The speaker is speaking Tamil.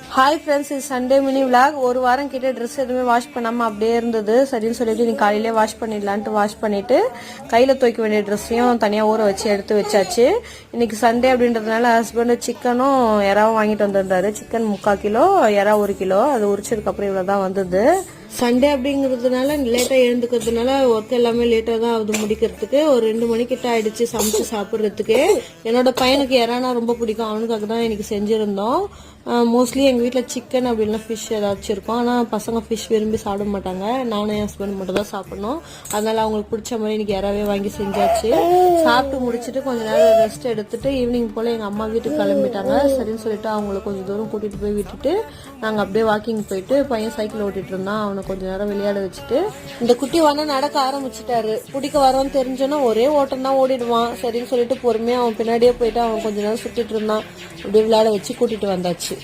ஹாய் ஃப்ரெண்ட்ஸ், இது சண்டே மினி விளாக். ஒரு வாரம் கிட்ட ட்ரெஸ் எதுவுமே வாஷ் பண்ணாமல் அப்படியே இருந்தது. சரின்னு சொல்லிட்டு நீ காலையிலே வாஷ் பண்ணிடலான்ட்டு வாஷ் பண்ணிட்டு கையில் துவைக்க வேண்டிய ட்ரெஸ்ஸையும் தனியாக ஊற வச்சு எடுத்து வச்சாச்சு. இன்னைக்கு சண்டே அப்படின்றதுனால ஹஸ்பண்டு சிக்கனும் இறாவும் வாங்கிட்டு வந்திருந்தாரு. சிக்கன் 3/4 கிலோ, இறா 1 கிலோ. அது உரிச்சதுக்கப்புறம் இவ்வளோ தான் வந்தது. சண்டே அப்படிங்கிறதுனால லேட்டாக எழுந்துக்கிறதுனால ஒர்க் எல்லாமே லேட்டாக தான் ஆகுது முடிக்கிறதுக்கு. ஒரு 2 மணிக்கிட்ட ஆயிடுச்சு சமைச்சு சாப்பிட்றதுக்கு. என்னோட பையனுக்கு இறானா ரொம்ப பிடிக்கும், அவனுக்காக தான் இன்னைக்கு செஞ்சுருந்தோம். மோஸ்ட்லி எங்கள் வீட்டில் சிக்கன் அப்படின்னா ஃபிஷ் ஏதாச்சும் இருக்கும். ஆனால் பசங்க ஃபிஷ் விரும்பி சாப்பிட மாட்டாங்க. நானும் என் ஹஸ்பண்ட் மட்டும் தான் சாப்பிடணும். அதனால அவங்களுக்கு பிடிச்ச மாதிரி இன்னைக்கு இறாவே வாங்கி செஞ்சாச்சு. சாப்பிட்டு முடிச்சுட்டு கொஞ்சம் நேரம் ரெஸ்ட் எடுத்துட்டு ஈவினிங் போல் எங்கள் அம்மா வீட்டுக்கு கிளம்பிட்டாங்க. சரின்னு சொல்லிட்டு அவங்கள கொஞ்சம் தூரம் கூட்டிகிட்டு போய் விட்டுட்டு நாங்கள் அப்படியே வாக்கிங் போயிட்டு பையன் சைக்கிள் ஓட்டிட்டு இருந்தான். அவனை கொஞ்சம் நேரம் விளையாட வச்சுட்டு இந்த குட்டி வானா நடக்க ஆரம்பிச்சிட்டாரு. பிடிக்க வரோன்னு தெரிஞ்சோன்னா ஒரே ஓட்டம் தான் ஓடிடுவான். சரின்னு சொல்லிட்டு பொறுமையாக அவன் பின்னாடியே போயிட்டு அவன் கொஞ்ச நேரம் சுற்றிட்டு இருந்தான். அப்படியே விளையாட வச்சு கூட்டிட்டு வந்தாச்சு.